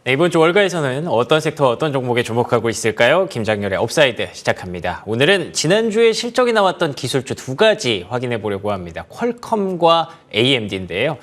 네, 이번 주 월가에서는 어떤 섹터, 어떤 종목에 주목하고 있을까요? 김장렬의 업사이드 시작합니다. 오늘은 지난주에 실적이 나왔던 기술주 두 가지 확인해 보려고 합니다. 퀄컴과 AMD인데요.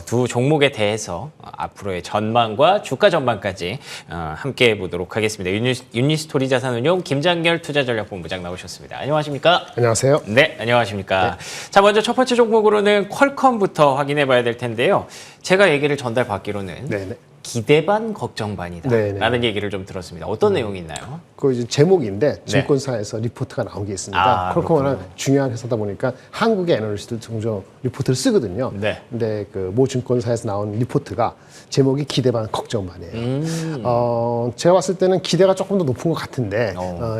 두 종목에 대해서 앞으로의 전망과 주가 전망까지 함께 해보도록 하겠습니다. 유니스토리 자산운용 김장렬 투자전략본부장 나오셨습니다. 안녕하십니까? 안녕하세요. 네, 안녕하십니까? 네. 자, 먼저 첫 번째 종목으로는 퀄컴부터 확인해 봐야 될 텐데요. 제가 얘기를 전달받기로는 네네. 기대 반 걱정 반이다 네네. 라는 얘기를 좀 들었습니다. 어떤 내용이 있나요? 그 이제 제목인데 증권사에서 리포트가 나온 게 있습니다. 퀄컴은 중요한 회사다 보니까 한국의 애널리스트들 종종 리포트를 쓰거든요. 네. 근데 그 모 증권사에서 나온 리포트가 제목이 기대 반 걱정 반이에요. 제가 봤을 때는 기대가 조금 더 높은 것 같은데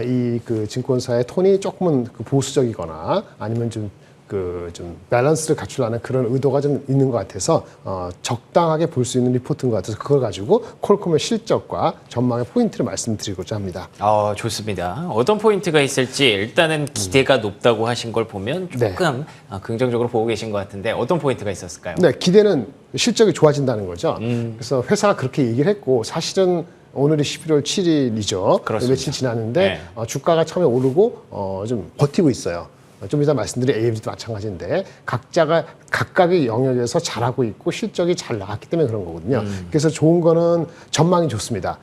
이 그 증권사의 톤이 조금은 그 보수적이거나 아니면 좀 밸런스를 갖추려는 그런 의도가 좀 있는 것 같아서 적당하게 볼 수 있는 리포트인 것 같아서 그걸 가지고 퀄컴의 실적과 전망의 포인트를 말씀드리고자 합니다. 좋습니다. 어떤 포인트가 있을지 일단은 기대가 높다고 하신 걸 보면 조금 긍정적으로 보고 계신 것 같은데 어떤 포인트가 있었을까요? 네, 기대는 실적이 좋아진다는 거죠. 그래서 회사가 그렇게 얘기를 했고 사실은 오늘이 11월 7일이죠. 그렇습니다. 며칠 지났는데 주가가 처음에 오르고 좀 버티고 있어요. 좀 이따 말씀드린 AMD도 마찬가지인데 각각의 영역에서 잘하고 있고 실적이 잘 나갔기 때문에 그런 거거든요. 그래서 좋은 거는 전망이 좋습니다.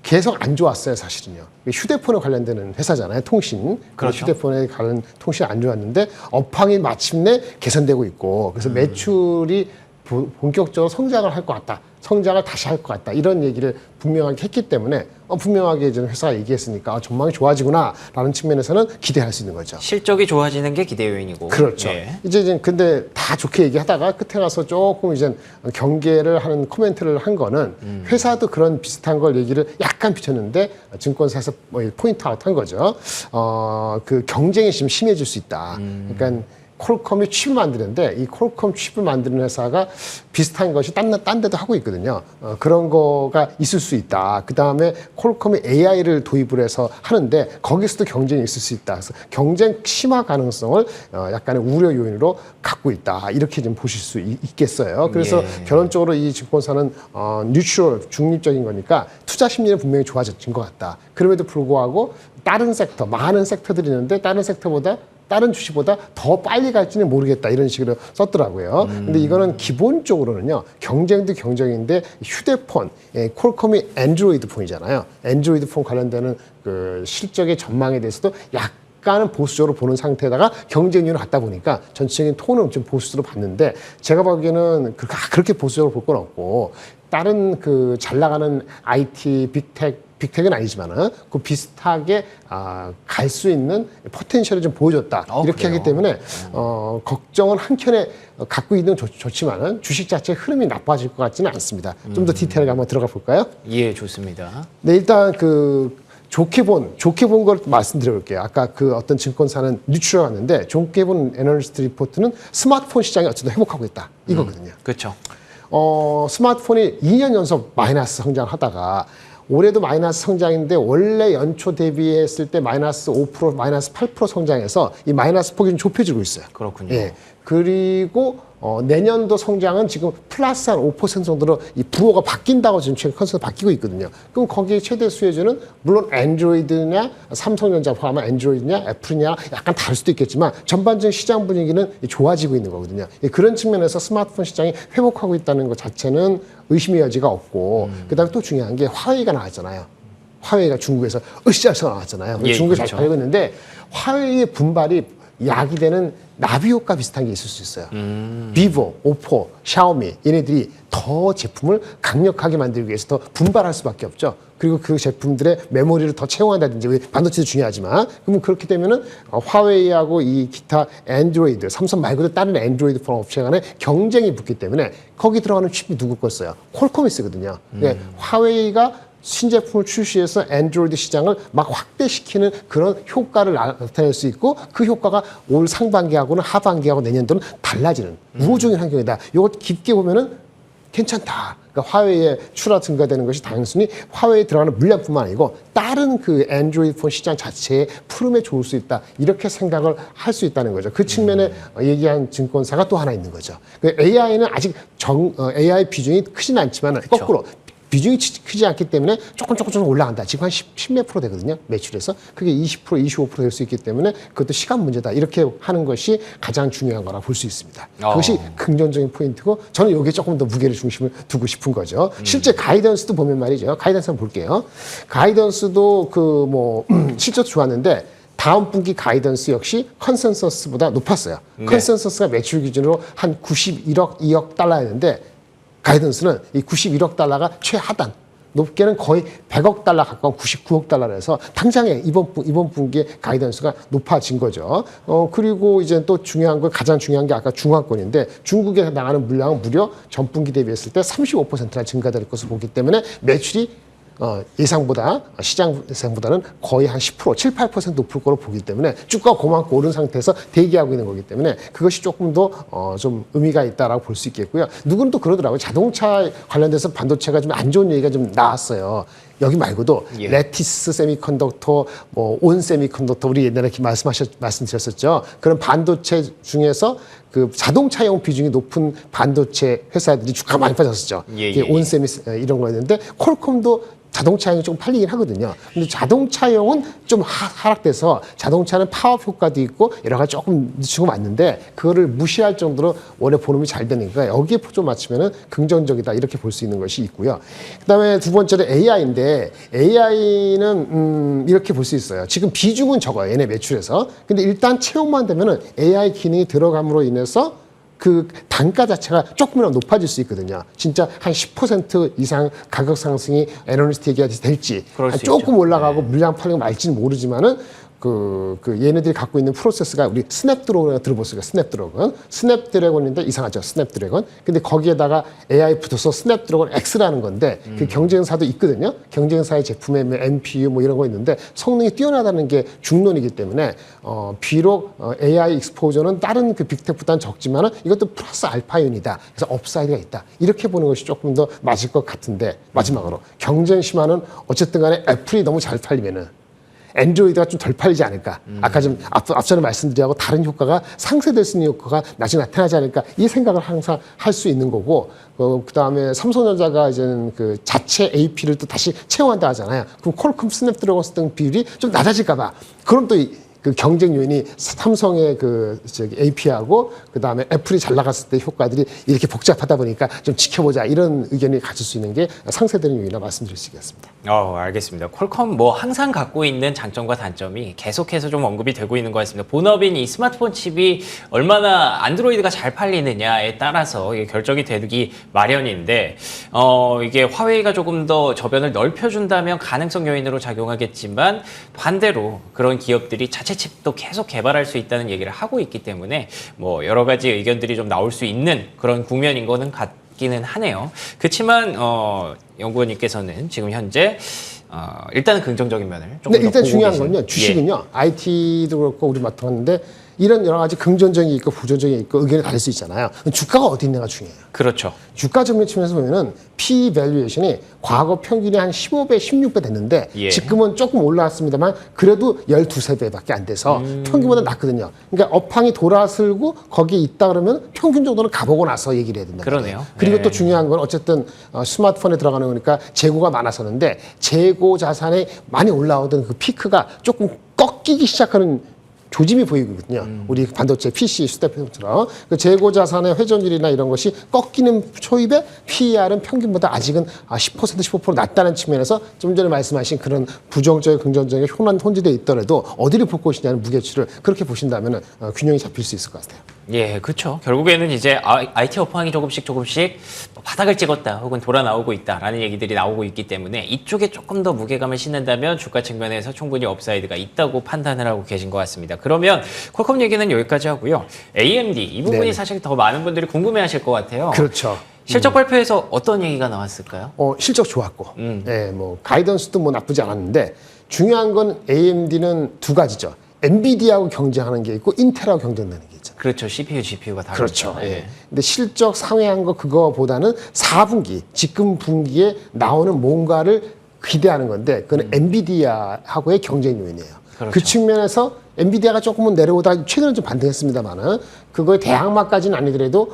계속 안 좋았어요, 사실은요. 휴대폰에 관련되는 회사잖아요, 통신. 그렇죠. 휴대폰에 관련 통신이 안 좋았는데 업황이 마침내 개선되고 있고 그래서 매출이 본격적으로 성장을 할 것 같다. 성장을 다시 할 것 같다. 이런 얘기를 분명하게 했기 때문에 분명하게 이제 회사가 얘기했으니까 전망이 좋아지구나라는 측면에서는 기대할 수 있는 거죠. 실적이 좋아지는 게 기대 요인이고. 그렇죠. 이제 근데 다 좋게 얘기하다가 끝에 가서 조금 이제 경계를 하는 코멘트를 한 거는 회사도 그런 비슷한 걸 얘기를 약간 비쳤는데 증권사에서 포인트 아웃 한 거죠. 그 경쟁이 지금 심해질 수 있다. 그러니까 퀄컴이 칩을 만드는데 이 퀄컴 칩을 만드는 회사가 비슷한 것이 딴 데도 하고 있거든요. 그런 거가 있을 수 있다. 그다음에 퀄컴이 AI를 도입을 해서 하는데 거기서도 경쟁이 있을 수 있다. 그래서 경쟁 심화 가능성을 약간의 우려 요인으로 갖고 있다. 이렇게 좀 보실 수 있겠어요. 그래서 결론적으로 이 증권사는 뉴트럴, 중립적인 거니까 투자 심리는 분명히 좋아진 것 같다. 그럼에도 불구하고 다른 섹터, 많은 섹터들이 있는데 다른 주식보다 더 빨리 갈지는 모르겠다 이런 식으로 썼더라고요. 근데 이거는 기본적으로는요 경쟁도 경쟁인데 휴대폰, 퀄컴이 안드로이드 폰이잖아요. 안드로이드 폰 관련되는 그 실적의 전망에 대해서도 약간은 보수적으로 보는 상태에다가 경쟁률을 갖다 보니까 전체적인 톤은 좀 보수적으로 봤는데 제가 보기에는 그렇게 보수적으로 볼 건 없고 다른 그 잘 나가는 IT, 빅텍은 아니지만은 그 비슷하게 갈 수 있는 포텐셜을 좀 보여줬다. 이렇게 그래요? 하기 때문에 걱정은 한켠에 갖고 있는 건 좋지만은 주식 자체의 흐름이 나빠질 것 같지는 않습니다. 좀 더 디테일하게 한번 들어가 볼까요? 예, 좋습니다. 네, 일단 좋게 본 걸 말씀드려볼게요. 아까 그 어떤 증권사는 뉴트럴 갔는데 좋게 본 애널리스트 리포트는 스마트폰 시장이 어쨌든 회복하고 있다. 이거거든요. 그렇죠. 스마트폰이 2년 연속 마이너스 성장하다가 올해도 마이너스 성장인데 원래 연초 대비했을 때 마이너스 5%, 마이너스 8% 성장해서 이 마이너스 폭이 좀 좁혀지고 있어요. 그렇군요. 예. 그리고 내년도 성장은 지금 플러스 한 5% 정도로 이 부호가 바뀐다고 지금 최근 컨셉이 바뀌고 있거든요. 그럼 거기에 최대 수혜주는 물론 안드로이드냐 삼성전자 포함한 안드로이드냐 애플이냐 약간 다를 수도 있겠지만 전반적인 시장 분위기는 좋아지고 있는 거거든요. 그런 측면에서 스마트폰 시장이 회복하고 있다는 것 자체는 의심의 여지가 없고 그다음에 또 중요한 게 화웨이가 나왔잖아요. 화웨이가 중국에서 으쌰으쌰 나왔잖아요. 중국에 잘 팔고 있는데 화웨이의 분발이 야기되는 나비 효과 비슷한 게 있을 수 있어요. 비보, 오포, 샤오미 얘네들이 더 제품을 강력하게 만들기 위해서 더 분발할 수밖에 없죠. 그리고 그 제품들의 메모리를 더 채용한다든지 반도체도 중요하지만 그러면 그렇게 되면은 화웨이하고 이 기타 안드로이드, 삼성 말고도 다른 안드로이드 폰 업체 간에 경쟁이 붙기 때문에 거기 들어가는 칩이 누구 거 써요? 퀄컴이 쓰거든요. 화웨이가 신제품을 출시해서 안드로이드 시장을 막 확대시키는 그런 효과를 나타낼 수 있고 그 효과가 올 상반기하고는 하반기하고 내년도는 달라지는 우호적인 환경이다. 이걸 깊게 보면은 괜찮다. 그러니까 화웨이의 출하 증가되는 것이 단순히 화웨이에 들어가는 물량뿐만 아니고 다른 그 안드로이드 폰 시장 자체의 푸름에 좋을 수 있다. 이렇게 생각을 할 수 있다는 거죠. 그 측면에 얘기한 증권사가 또 하나 있는 거죠. AI는 아직 AI 비중이 크진 않지만 거꾸로 비중이 크지 않기 때문에 조금 올라간다. 지금 한 10몇 프로 되거든요. 매출에서. 그게 20%, 25%될 수 있기 때문에 그것도 시간 문제다. 이렇게 하는 것이 가장 중요한 거라 볼 수 있습니다. 그것이 긍정적인 포인트고 저는 여기에 조금 더 무게를 중심을 두고 싶은 거죠. 실제 가이던스도 보면 말이죠. 가이던스 한번 볼게요. 가이던스도 실적 좋았는데 다음 분기 가이던스 역시 컨센서스보다 높았어요. 네. 컨센서스가 매출 기준으로 한 91억, 2억 달러였는데 가이던스는 이 91억 달러가 최하단, 높게는 거의 100억 달러 가까운 99억 달러라서 당장에 이번 분기에 가이던스가 높아진 거죠. 그리고 이제 또 가장 중요한 게 아까 중화권인데 중국에 나가는 물량은 무려 전분기 대비했을 때 35%나 증가될 것으로 보기 때문에 매출이 예상보다 시장 예상보다는 거의 한 10%, 7, 8% 높을 거로 보기 때문에 주가가 고만고 오른 상태에서 대기하고 있는 거기 때문에 그것이 조금 더 좀 의미가 있다라고 볼 수 있겠고요. 누구는 또 그러더라고요. 자동차 관련돼서 반도체가 좀 안 좋은 얘기가 좀 나왔어요. 여기 말고도 레티스 세미컨덕터, 온 세미컨덕터 우리 옛날에 이렇게 말씀드렸었죠. 그런 반도체 중에서 그 자동차용 비중이 높은 반도체 회사들이 주가 많이 빠졌었죠. 온 세미 이런 거였는데 퀄컴도 자동차용이 좀 팔리긴 하거든요. 근데 자동차용은 좀 하락돼서 자동차는 파업 효과도 있고 여러 가지 조금 늦추고 맞는데 그거를 무시할 정도로 원래 본업이 잘 되니까 여기에 좀 맞추면은 긍정적이다 이렇게 볼 수 있는 것이 있고요. 그다음에 두 번째는 AI인데 AI는 이렇게 볼 수 있어요. 지금 비중은 적어요. 얘네 매출에서. 근데 일단 채용만 되면은 AI 기능이 들어감으로 인해서 그 단가 자체가 조금이라도 높아질 수 있거든요. 진짜 한 10% 이상 가격 상승이 애널리스트 얘기가 될지 조금 올라가고 물량 팔리고 말지는 모르지만은 얘네들이 갖고 있는 프로세스가 우리 스냅드래곤 들어보셨어요? 스냅드래곤인데 이상하죠? 스냅드래곤. 근데 거기에다가 AI 붙어서 스냅드래곤 X라는 건데 그 경쟁사도 있거든요. 경쟁사의 제품에 NPU 이런 거 있는데 성능이 뛰어나다는 게 중론이기 때문에 비록 AI 익스포저는 다른 그 빅텍보다는 적지만은 이것도 플러스 알파윤이다. 그래서 업사이드가 있다. 이렇게 보는 것이 조금 더 맞을 것 같은데 마지막으로 경쟁 심화는 어쨌든 간에 애플이 너무 잘 팔리면은 엔드로이드가 좀 덜 팔리지 않을까. 아까 좀 앞전에 말씀드리고 다른 효과가 상쇄될 수 있는 효과가 나중에 나타나지 않을까. 이 생각을 항상 할 수 있는 거고, 그다음에 삼성전자가 이제는 그 자체 AP를 또 다시 채용한다 하잖아요. 그럼 퀄컴 스냅드래곤 등 비율이 좀 낮아질까 봐. 그럼 또 그 경쟁 요인이 삼성의 AP하고 그다음에 애플이 잘 나갔을 때 효과들이 이렇게 복잡하다 보니까 좀 지켜보자 이런 의견이 가질 수 있는 게 상쇄되는 요인이라 말씀드릴 수 있겠습니다. 알겠습니다. 퀄컴 항상 갖고 있는 장점과 단점이 계속해서 좀 언급이 되고 있는 것 같습니다. 본업인 이 스마트폰 칩이 얼마나 안드로이드가 잘 팔리느냐에 따라서 이게 결정이 되기 마련인데 이게 화웨이가 조금 더 저변을 넓혀준다면 가능성 요인으로 작용하겠지만 반대로 그런 기업들이 자체 칩도 계속 개발할 수 있다는 얘기를 하고 있기 때문에 여러 가지 의견들이 좀 나올 수 있는 그런 국면인 거는 같기는 하네요. 그렇지만 연구원님께서는 지금 현재 일단은 긍정적인 면을 조금 더 일단 보고 중요한 계신. 건요. 주식은요. IT도 그렇고 우리 맡아봤는데 이런 여러 가지 긍정적인 있고 부정적인 있고 의견이 다를 수 있잖아요. 주가가 어디 있느냐가 중요해요. 그렇죠. 주가 정리 측면에서 보면은 P 밸류에이션이 과거 평균이 한 15배, 16배 됐는데 지금은 조금 올라왔습니다만 그래도 12~13배밖에 안 돼서 평균보다 낮거든요. 그러니까 업황이 돌아설고 거기에 있다 그러면 평균 정도는 가보고 나서 얘기를 해야 된다. 그러네요. 그리고 또 중요한 건 어쨌든 스마트폰에 들어가는 거니까 재고가 많아서는데 재고 자산이 많이 올라오던 그 피크가 조금 꺾이기 시작하는 조짐이 보이거든요. 우리 반도체 PC 스태프처럼 그 재고 자산의 회전율이나 이런 것이 꺾이는 초입에 PER은 평균보다 아직은 10%, 15% 낮다는 측면에서 좀 전에 말씀하신 그런 부정적인 긍정적인 혼재되어 있더라도 어디를 볼 것이냐는 무게추를 그렇게 보신다면 균형이 잡힐 수 있을 것 같아요. 예, 그렇죠. 결국에는 이제 IT 업황이 조금씩 바닥을 찍었다 혹은 돌아 나오고 있다라는 얘기들이 나오고 있기 때문에 이쪽에 조금 더 무게감을 싣는다면 주가 측면에서 충분히 업사이드가 있다고 판단을 하고 계신 것 같습니다. 그러면 퀄컴 얘기는 여기까지 하고요. AMD 이 부분이 네네. 사실 더 많은 분들이 궁금해하실 것 같아요. 그렇죠. 실적 발표에서 어떤 얘기가 나왔을까요? 실적 좋았고, 가이던스도 나쁘지 않았는데 중요한 건 AMD는 두 가지죠. 엔비디아하고 경쟁하는 게 있고 인텔하고 경쟁하는 게 있잖아요. 그렇죠. CPU, GPU가 다르죠. 그렇죠. 예. 근데 실적 상회한 거 그거보다는 4분기, 지금 분기에 나오는 뭔가를 기대하는 건데 그건 엔비디아하고의 경쟁 요인이에요. 그렇죠. 그 측면에서 엔비디아가 조금은 내려오다 최근에 좀 반등했습니다만은 그거의 대항마까지는 아니더라도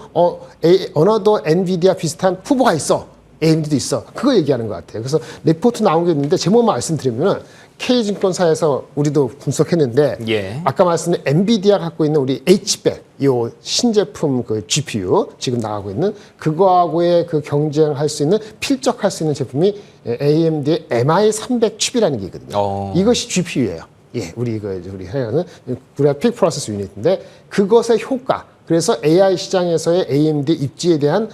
어느덧 엔비디아 비슷한 후보가 있어. AMD도 있어. 그거 얘기하는 것 같아요. 그래서 리포트 나온 게 있는데 제목만 말씀드리면은 K증권사에서 우리도 분석했는데 예. 아까 말씀드린 엔비디아 갖고 있는 우리 H100 요 신제품 그 GPU 지금 나가고 있는 그거하고의 그 경쟁할 수 있는 필적할 수 있는 제품이 AMD의 MI300 칩이라는 게 있거든요. 이것이 GPU예요. 예, 우리 하는 그래픽 프로세스 유닛인데 그것의 효과. 그래서 AI 시장에서의 AMD 입지에 대한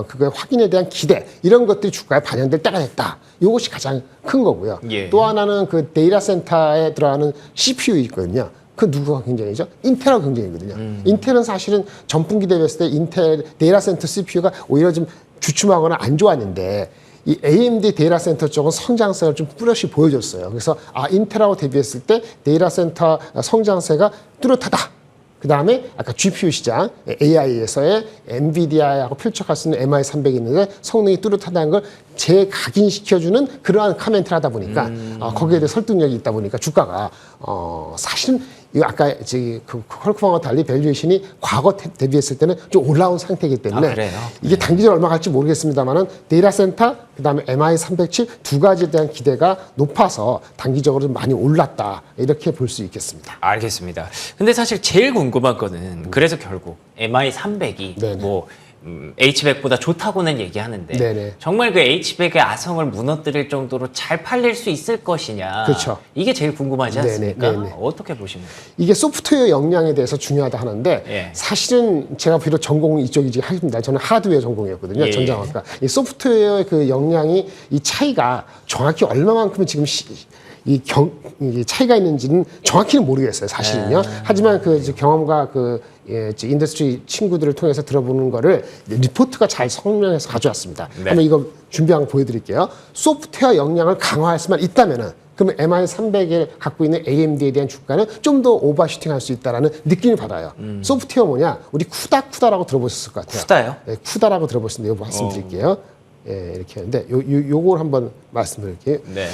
그거의 확인에 대한 기대 이런 것들이 주가에 반영될 때가 됐다. 이것이 가장 큰 거고요. 예. 또 하나는 그 데이터 센터에 들어가는 CPU 있거든요. 그 누구가 경쟁이죠? 인텔하고 경쟁이거든요. 인텔은 사실은 전분기 대비했을 때 인텔 데이터 센터 CPU가 오히려 좀 주춤하거나 안 좋았는데 이 AMD 데이터 센터 쪽은 성장세를 좀 뚜렷이 보여줬어요. 그래서 인텔하고 대비했을 때 데이터 센터 성장세가 뚜렷하다. 그 다음에 아까 GPU 시장, AI에서의 엔비디아하고 필적할 수 있는 MI300이 있는데 성능이 뚜렷하다는 걸 재각인시켜주는 그러한 카멘트를 하다 보니까 거기에 대해 설득력이 있다 보니까 주가가 사실은 이 아까 그 퀄컴하고 달리 밸류에이션이 과거 대비했을 때는 좀 올라온 상태이기 때문에 이게 단기적으로 얼마 갈지 모르겠습니다만은 데이터 센터 그다음에 MI307 두 가지에 대한 기대가 높아서 단기적으로 좀 많이 올랐다 이렇게 볼 수 있겠습니다. 알겠습니다. 근데 사실 제일 궁금한 거는 그래서 결국 MI300이 네네. 뭐 H100보다 좋다고는 얘기하는데 네네. 정말 그 H100의 아성을 무너뜨릴 정도로 잘 팔릴 수 있을 것이냐. 그렇죠. 이게 제일 궁금하지 않습니까? 네네. 어떻게 보십니까? 이게 소프트웨어 역량에 대해서 중요하다 하는데 예. 사실은 제가 비록 전공이 이쪽이지 하십니다. 저는 하드웨어 전공이었거든요. 예. 전자학과. 이 소프트웨어의 그 역량이 이 차이가 정확히 얼마만큼 지금 이 차이가 있는지는 정확히는 모르겠어요, 사실은요. 하지만 그 경험과 인더스트리 친구들을 통해서 들어보는 거를 리포트가 잘 설명해서 가져왔습니다. 네. 한번 이거 준비한 거 보여드릴게요. 소프트웨어 역량을 강화할 수만 있다면은 그러면 MI300을 갖고 있는 AMD에 대한 주가는 좀 더 오버슈팅 할 수 있다라는 느낌을 받아요. 소프트웨어 뭐냐? 우리 쿠다라고 들어보셨을 것 같아요. 쿠다요? 네, 쿠다라고 들어보셨는데 이거 말씀드릴게요. 예, 이렇게 하는데 요걸 한번 말씀드릴게요. 네.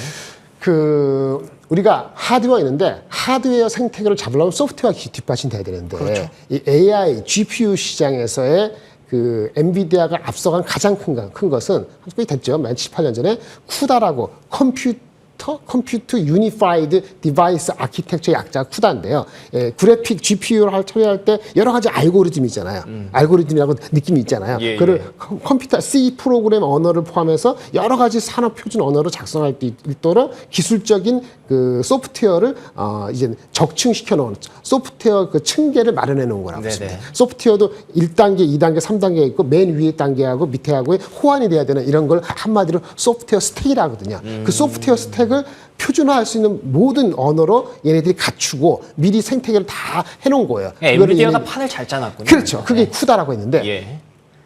우리가 하드웨어가 있는데 하드웨어 생태계를 잡으려면 소프트웨어가 뒷받침돼야 되는데 그렇죠. 이 AI, GPU 시장에서의 그 엔비디아가 앞서간 가장 큰 것은 꽤 됐죠. 만 18년 전에 쿠다라고 컴퓨터 유니파이드 디바이스 아키텍처 약자 쿠다인데요. 그래픽 GPU를 처리할 때 여러 가지 알고리즘이 있잖아요. 알고리즘이라고 느낌이 있잖아요. 예, 그걸 컴퓨터 C 프로그램 언어를 포함해서 여러 가지 산업 표준 언어로 작성할 수 있도록 기술적인 그 소프트웨어를 이제 적층시켜 놓은 소프트웨어 그 층계를 마련해 놓은 거라고 보시면 돼요. 소프트웨어도 1단계, 2단계, 3단계가 있고 맨 위에 단계하고 밑에하고의 호환이 돼야 되는 이런 걸 한마디로 소프트웨어 스택이라 하거든요. 그 소프트웨어 스택을 표준화할 수 있는 모든 언어로 얘네들이 갖추고 미리 생태계를 다 해놓은 거예요. 엔비디아가 판을 잘 짜놨군요. 그렇죠. 그게 쿠다라고 했는데 예.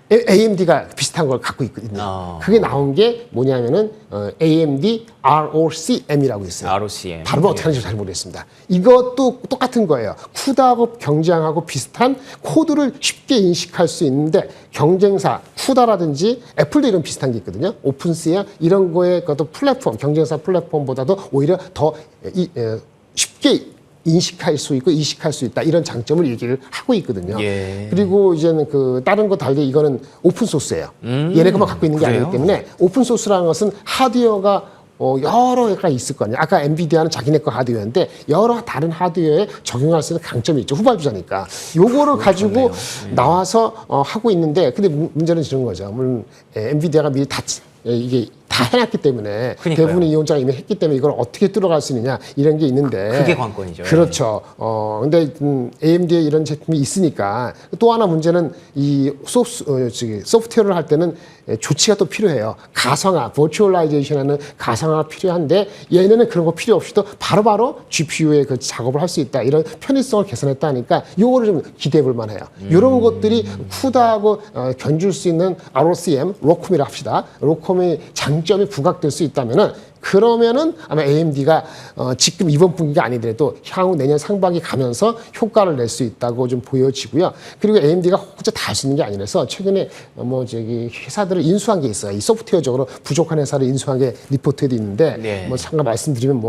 AMD가 비슷한 걸 갖고 있거든요. 그게 나온 게 뭐냐면은 AMD ROCm이라고 있어요. ROCm. 발음을 어떻게 하는지 잘 모르겠습니다. 이것도 똑같은 거예요. 쿠다하고 경쟁하고 비슷한 코드를 쉽게 인식할 수 있는데 경쟁사 쿠다라든지 애플도 이런 비슷한 게 있거든요. 오픈C야 이런 거에 그것도 플랫폼 경쟁사 플랫폼보다도 오히려 더 쉽게 인식할 수 있고 이식할 수 있다 이런 장점을 얘기를 하고 있거든요. 예. 그리고 이제는 그 다른 거 달리 이거는 오픈 소스예요. 얘네가만 갖고 있는 게 그래요? 아니기 때문에 오픈 소스라는 것은 하드웨어가 여러 개가 있을 거 아니에요. 아까 엔비디아는 자기네 거 하드웨어인데 여러 다른 하드웨어에 적용할 수 있는 강점이 있죠. 후발주자니까. 요거를 가지고 나와서 하고 있는데 근데 문제는 이런 거죠. 물론 엔비디아가 미리 이게 다 해놨기 때문에 그러니까요. 대부분의 이용자가 이미 했기 때문에 이걸 어떻게 뚫어갈 수 있느냐 이런 게 있는데 그게 관건이죠. 그렇죠. 근데 AMD에 이런 제품이 있으니까 또 하나 문제는 이 소프트웨어를 할 때는 조치가 또 필요해요. 가상화, 버추얼라이제이션하는 가상화가 필요한데 얘네는 그런 거 필요 없이도 바로바로 GPU에 그 작업을 할 수 있다. 이런 편의성을 개선했다 하니까 요거를 좀 기대해 볼 만해요. 이런 것들이 쿠다하고 견줄 수 있는 ROCm, 로컴이라 합시다. 로컴의 장점이 부각될 수 있다면은 그러면은 아마 AMD가 지금 이번 분기가 아니더라도 향후 내년 상반기 가면서 효과를 낼 수 있다고 좀 보여지고요. 그리고 AMD가 혼자 다 할 수 있는 게 아니라서 최근에 회사들을 인수한 게 있어요. 이 소프트웨어적으로 부족한 회사를 인수한 게 리포트에도 있는데 네. 잠깐 말씀드리면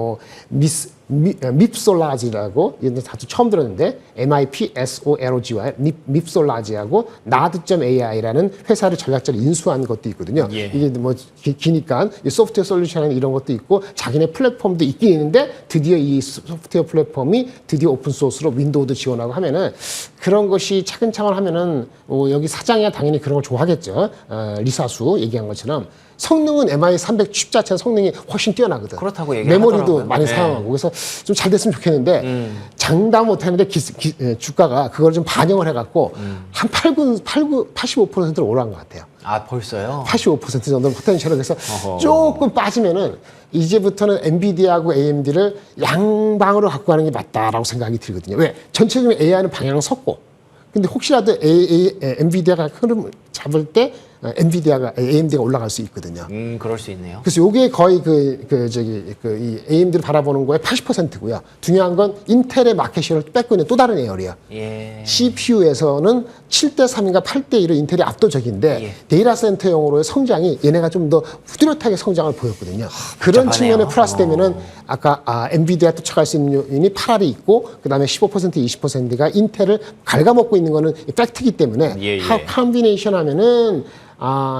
밉솔라지라고 이건 다들 처음 들었는데 MIPSOLOGY 밉솔라지하고 nard.ai라는 회사를 전략적으로 인수한 것도 있거든요. 예. 이게 뭐 기니까 이 소프트웨어 솔루션 이런 것도 있고 자기네 플랫폼도 있긴 있는데 드디어 이 소프트웨어 플랫폼이 드디어 오픈 소스로 윈도우도 지원하고 하면은 그런 것이 차근차근 하면은 여기 사장이야 당연히 그런 걸 좋아하겠죠. 리사수 얘기한 것처럼. 성능은 MI300 칩 자체는 성능이 훨씬 뛰어나거든. 그렇다고 얘기를 메모리도 하더라고요. 많이 네. 사용하고 그래서 좀 잘 됐으면 좋겠는데 장담 못하는데 주가가 그걸 좀 반영을 해갖고 한 85%로 올라간 것 같아요. 아, 벌써요? 85% 정도는 포텐셜을 그래서 어허. 조금 빠지면은 이제부터는 엔비디아하고 AMD를 양방으로 갖고 가는 게 맞다라고 생각이 들거든요. 왜? 전체적인 AI는 방향을 섰고 근데 혹시라도 엔비디아가 흐름을 잡을 때 엔비디아가 AMD가 올라갈 수 있거든요. 그럴 수 있네요. 그래서 이게 거의 이 AMD를 바라보는 거의 80%고요. 중요한 건 인텔의 마켓시어를 뺏고 있는 또 다른 에어리야. 예. CPU에서는 7대3인가 8대2로 인텔이 압도적인데 예. 데이터 센터용으로의 성장이 얘네가 좀 더 뚜렷하게 성장을 보였거든요. 그런 복잡하네요. 측면에 플러스 되면은 아까 엔비디아 쫓아갈 수 있는 요인이 파랄이 있고 그다음에 15% 20%가 인텔을 갉아먹고 있는 거는 팩트이기 때문에 예. 컨비네이션 하면은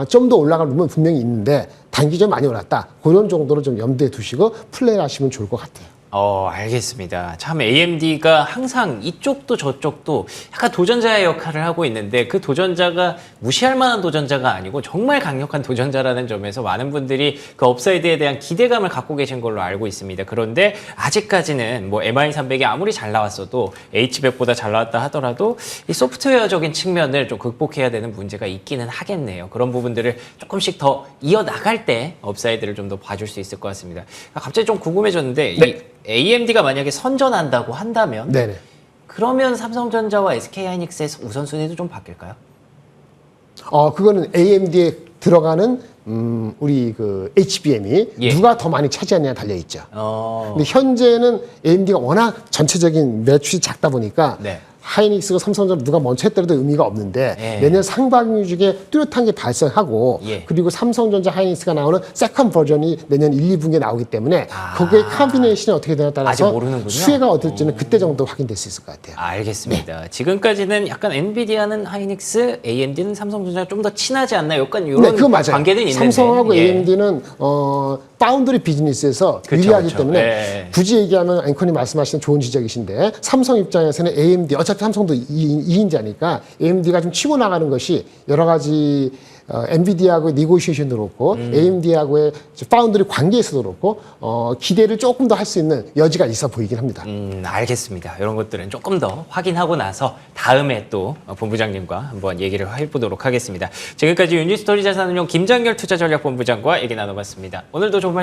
좀 더 올라갈 부분은 분명히 있는데 단기적으로 많이 올랐다. 그런 정도로 좀 염두에 두시고 플레이를 하시면 좋을 것 같아요. 알겠습니다. 참 AMD가 항상 이쪽도 저쪽도 약간 도전자의 역할을 하고 있는데 그 도전자가 무시할 만한 도전자가 아니고 정말 강력한 도전자라는 점에서 많은 분들이 그 업사이드에 대한 기대감을 갖고 계신 걸로 알고 있습니다. 그런데 아직까지는 뭐 MI300이 아무리 잘 나왔어도 H100보다 잘 나왔다 하더라도 이 소프트웨어적인 측면을 좀 극복해야 되는 문제가 있기는 하겠네요. 그런 부분들을 조금씩 더 이어나갈 때 업사이드를 좀 더 봐줄 수 있을 것 같습니다. 갑자기 좀 궁금해졌는데 네. 이 AMD가 만약에 선전한다고 한다면 네네. 그러면 삼성전자와 SK하이닉스의 우선순위도 좀 바뀔까요? 그거는 AMD에 들어가는 우리 그 HBM이 예. 누가 더 많이 차지하느냐 달려 있죠. 어, 근데 현재는 AMD가 워낙 전체적인 매출이 작다 보니까 네. 하이닉스가 삼성전자 누가 먼저 했더라도 의미가 없는데 예. 내년 상반기 중에 뚜렷한 게 발생하고 예. 그리고 삼성전자 하이닉스가 나오는 세컨 버전이 내년 1, 2분기에 나오기 때문에 아. 거기에 컨비네이션이 어떻게 되냐에 따라서 아직 모르는군요. 수혜가 어떨지는 그때 정도 확인될 수 있을 것 같아요. 알겠습니다. 지금까지는 약간 엔비디아는 하이닉스, AMD는 삼성전자가 좀 더 친하지 않나요? 약간 이런 네, 그거 맞아요. 관계는 있는데 삼성하고 예. AMD는 파운드리 비즈니스에서 그쵸, 유리하기 그쵸. 때문에 예. 굳이 얘기하면 앵커님 말씀하시는 좋은 지적이신데 삼성 입장에서는 AMD 어차피 삼성도 2인자니까 AMD가 좀 치고 나가는 것이 여러 가지 엔비디아하고의 니고시에이션도 그렇고 AMD하고의 파운드리 관계에서도 그렇고 기대를 조금 더 할 수 있는 여지가 있어 보이긴 합니다. 알겠습니다. 이런 것들은 조금 더 확인하고 나서 다음에 또 본부장님과 한번 얘기를 해보도록 하겠습니다. 지금까지 유니스토리 자산운용 김장렬 투자전략본부장과 얘기 나눠봤습니다. 오늘도 좋은 말씀